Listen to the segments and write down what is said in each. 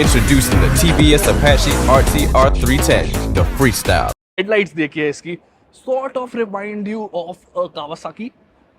Introducing the TVS Apache RT R310, the freestyle. Headlights देखिए इसकी sort of remind you of a Kawasaki,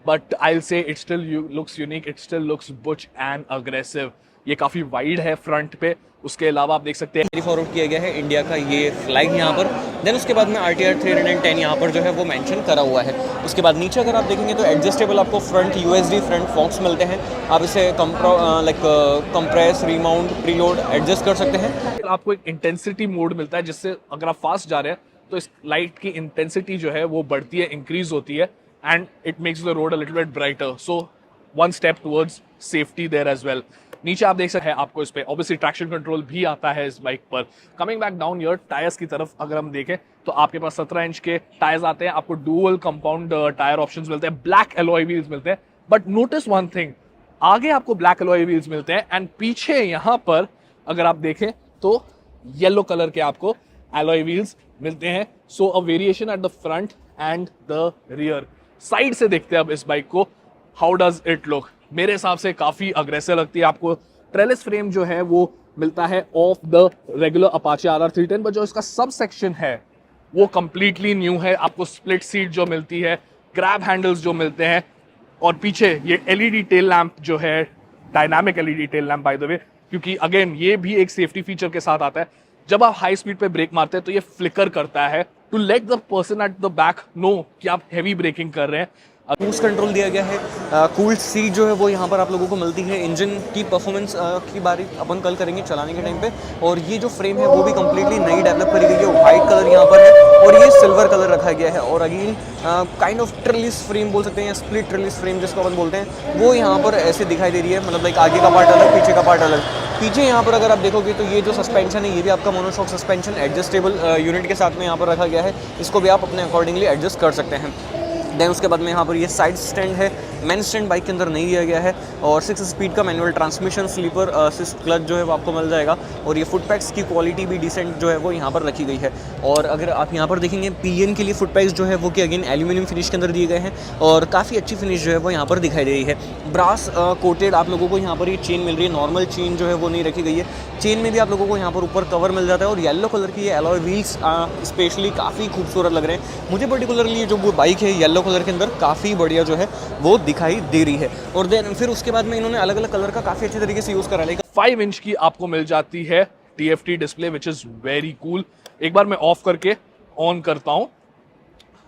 but I'll say it still looks unique. It still looks butch and aggressive. ये काफी wide है front पे. उसके अलावा आप देख सकते हैं कैरी फॉरवर्ड किया गया है इंडिया का ये फ्लैग यहाँ पर. देन उसके बाद में RTR 310 यहाँ पर जो है वो मेंशन करा हुआ है. उसके बाद नीचे अगर आप देखेंगे तो एडजस्टेबल आपको फ्रंट USD फ्रंट फॉक्स मिलते हैं. आप इसे कंप्रेस, रीमाउंट, प्रीलोड एडजस्ट कर सकते हैं. आपको एक इंटेंसिटी मोड मिलता है जिससे अगर आप फास्ट जा रहे हैं तो इस लाइट की इंटेंसिटी जो है वो बढ़ती है, इंक्रीज होती है, and it makes the road a little bit brighter. So one step towards safety there as well. नीचे आप देख सकते हैं आपको इस पे ऑब्वियसली ट्रैक्शन कंट्रोल भी आता है इस बाइक पर. Coming back down your tyres की तरफ अगर हम देखें तो आपके पास 17 इंच के टायर्स आते हैं. आपको डुअल कंपाउंड टायर ऑप्शंस मिलते हैं, ब्लैक एलॉय व्हील्स मिलते हैं. बट नोटिस वन थिंग, आगे आपको ब्लैक एलॉय व्हील्स मिलते हैं एंड पीछे यहाँ पर अगर आप देखें तो येलो कलर के आपको एलॉय व्हील्स मिलते हैं. So a variation at the front and the rear. Side से देखते हैं अब इस बाइक को, हाउ डज इट लुक. मेरे हिसाब से काफी अग्रेसिव लगती है. आपको ट्रेलिस फ्रेम जो है वो मिलता है of the regular Apache RR 310, but जो इसका सब सेक्शन है वो कंप्लीटली न्यू है. आपको स्प्लिट सीट जो मिलती है, ग्रैब हैंडल्स जो मिलते हैं, और पीछे ये LED टेल लैंप जो है, dynamic LED tail lamp by the way, क्योंकि अगेन ये भी एक सेफ्टी फीचर के साथ आता है. जब आप हाई स्पीड पे ब्रेक मारते हैं तो ये फ्लिकर करता है to let the person at the back know कि आप हैवी ब्रेकिंग कर रहे हैं. क्रूज कंट्रोल दिया गया है. कूल्ड सीट जो है वो यहाँ पर आप लोगों को मिलती है. इंजन की परफॉर्मेंस की बारी अपन कल करेंगे चलाने के टाइम पे. और ये जो फ्रेम है वो भी कम्प्लीटली नई डेवलप करी गई है. वाइट कलर यहाँ पर है और ये सिल्वर कलर रखा गया है. और अगेन काइंड ऑफ ट्रिलिस फ्रेम बोल सकते हैं या स्प्लिट ट्रिलिस फ्रेम जिसको अपन बोलते हैं, वो यहाँ पर ऐसे दिखाई दे रही है. मतलब लाइक आगे का पार्ट अलग, पीछे का पार्ट अलग. पीछे यहाँ पर अगर आप देखोगे तो ये जो सस्पेंशन है ये भी आपका मोनोशॉक सस्पेंशन एडजस्टेबल यूनिट के साथ में यहाँ पर रखा गया है. इसको भी आप अपने अकॉर्डिंगली एडजस्ट कर सकते हैं. देन उसके बाद में यहाँ पर ये साइड स्टैंड है. मेन स्टैंड बाइक के अंदर नहीं दिया गया है. और 6 स्पीड का manual transmission, slipper assist clutch जो है वो आपको मिल जाएगा. और ये फुट पैक्स की क्वालिटी भी डिसेंट जो है वो यहाँ पर रखी गई है. और अगर आप यहाँ पर देखेंगे PN के लिए फुट पैक्स जो है वो कि अगेन एल्यूमिनियम फिनिश के अंदर दिए गए हैं और काफ़ी अच्छी फिनिश जो है वो यहाँ पर दिखाई दे रही है. ब्रास कोटेड आप लोगों को यहाँ पर ये चेन मिल रही है. नॉर्मल चेन जो है वो नहीं रखी गई है. चेन में भी आप लोगों को यहाँ पर ऊपर कवर मिल जाता है. और येलो कलर की ये एलॉय व्हील्स स्पेशली काफ़ी खूबसूरत लग रहे हैं. मुझे पर्टिकुलरली जो वो बाइक है येलो कलर के अंदर काफ़ी बढ़िया जो है वो दिखाई दे रही है. और देन फिर उसके बाद में इन्होंने अलग अलग कलर का काफ़ी अच्छे तरीके से यूज़ करा लेगा. 5 इंच की आपको मिल जाती है TFT display which is very cool. एक बार मैं ऑफ करके ऑन करता हूं.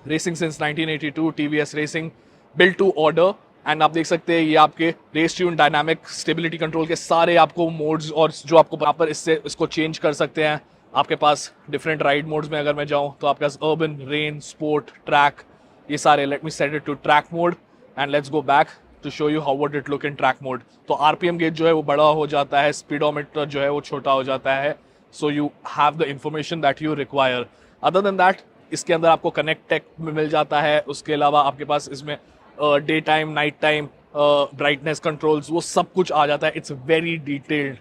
Racing since 1982, TVS racing, build to order. And आप देख सकते हैं ये आपके race tune, dynamic, stability control के सारे आपको मोड्स और जो आपको यहाँ पर इससे इसको चेंज कर सकते हैं. आपके पास डिफरेंट राइड मोड्स में अगर मैं जाऊं तो आपके पास अर्बन, रेन, स्पोर्ट, ट्रैक, ये सारे. Let me set it to track mode and let's go back to show you how would it look in track mode. तो RPM गेज जो है वो बड़ा हो जाता है, स्पीडोमीटर जो है वो छोटा हो जाता है. So you have the information that you require. Other than that इसके अंदर आपको कनेक्ट टेक में मिल जाता है. उसके अलावा आपके पास इसमें day time, night time, brightness controls, वो सब कुछ आ जाता है. It's very detailed.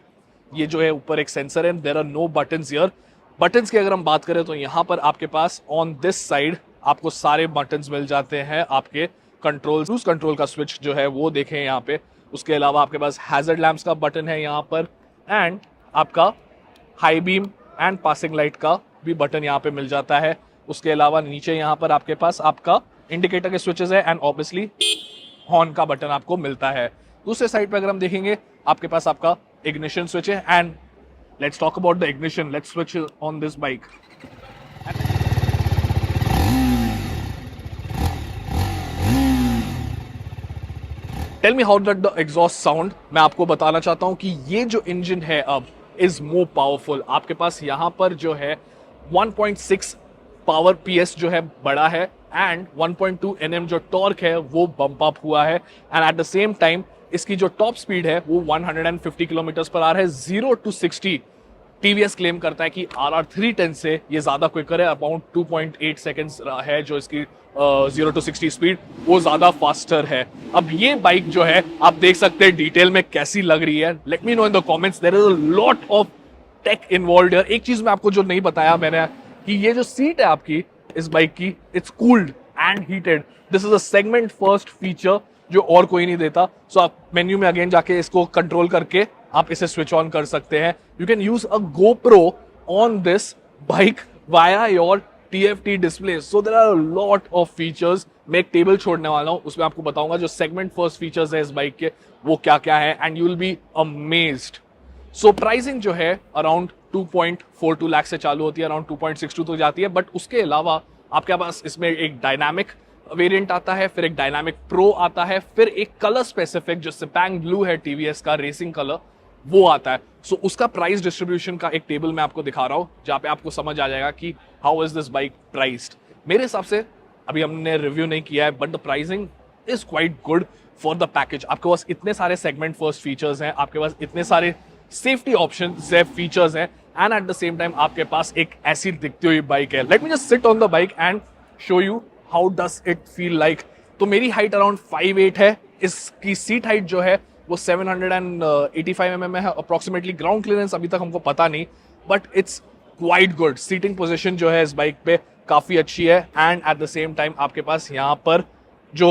ये जो है ऊपर एक सेंसर है. There are no buttons here. Buttons की अगर हम बात करें तो यहाँ पर आपके पास ऑन दिस साइड आपको सारे बटन्स मिल जाते हैं. आपके कंट्रोल, क्रूज कंट्रोल का स्विच जो है वो देखें यहाँ पे. उसके अलावा आपके पास हैजर्ड लैंप्स का बटन है यहाँ पर, एंड आपका high beam and passing light का भी बटन यहाँ पे मिल जाता है. उसके अलावा नीचे यहाँ पर आपके पास आपका इंडिकेटर के स्विचेस है एंड ऑब्वियसली हॉर्न का बटन आपको मिलता है. दूसरे साइड पे अगर हम देखेंगे आपके पास आपका इग्निशन स्विच है. And let's talk about the ignition. Let's switch on this bike. Tell me how did the exhaust sound. मैं आपको बताना चाहता हूं कि ये जो इंजन है अब इज मोर पावरफुल. आपके पास यहाँ पर जो है 1.6 पावर PS जो है बड़ा है एंड 1.2 Nm जो टॉर्क है वो बम्प अप हुआ है. And at the same time इसकी जो टॉप स्पीड है वो 150 किलोमीटर पर आवर है. 0 to 60 TVS क्लेम करता है कि RR 310 से ये ज्यादा क्विकर है. अबाउट 2.8 सेकेंड्स है जो इसकी 0 to 60 स्पीड, वो ज्यादा फास्टर है. अब ये बाइक जो है आप देख सकते हैं डिटेल में कैसी लग रही है. Let me know in the comments. There is a lot of tech involved here. एक चीज मैं आपको जो नहीं बताया मैंने कि ये जो सीट है आपकी इस बाइक की, it's cooled and heated. This is a segment first feature जो और कोई नहीं देता. सो आप मेन्यू में अगेन जाके इसको कंट्रोल करके आप इसे स्विच ऑन कर सकते हैं. You can use a GoPro on this bike via your TFT display. So there are a lot of features. मैं एक टेबल छोड़ने वाला हूं, उसमें आपको बताऊंगा जो सेगमेंट फर्स्ट फीचर्स है इस बाइक के वो क्या क्या है, and you will be amazed. So pricing जो है अराउंड 2.42 लाख से चालू होती है, अराउंड 2.62 तो जाती है. बट उसके अलावा आपके पास इसमें एक डायनामिक वेरिएंट आता है, फिर एक डायनामिक प्रो आता है, फिर एक कलर स्पेसिफिक जो सिपैंग ब्लू है TVS का रेसिंग कलर वो आता है. सो उसका प्राइस डिस्ट्रीब्यूशन का एक टेबल मैं आपको दिखा रहा हूं जहां पे आपको समझ आ जाएगा कि how is this bike priced. मेरे हिसाब से अभी हमने रिव्यू नहीं किया है, but the pricing is quite good for the package. आपके पास इतने सारे सेगमेंट फर्स्ट फीचर्स हैं, आपके पास इतने सारे सेफ्टी ऑप्शन फीचर्स हैं, and at the same time आपके पास एक ऐसी दिखती हुई बाइक है. Let me just sit on the bike and show you how does it feel like. तो मेरी हाइट अराउंड 5'8" है. इसकी सीट हाइट जो है वो 785 mm है अप्रोक्सीमेटली. ग्राउंड क्लियरेंस अभी तक हमको पता नहीं, but it's quite good. Seating position जो है इस बाइक पे काफी अच्छी है, and at the same time आपके पास यहाँ पर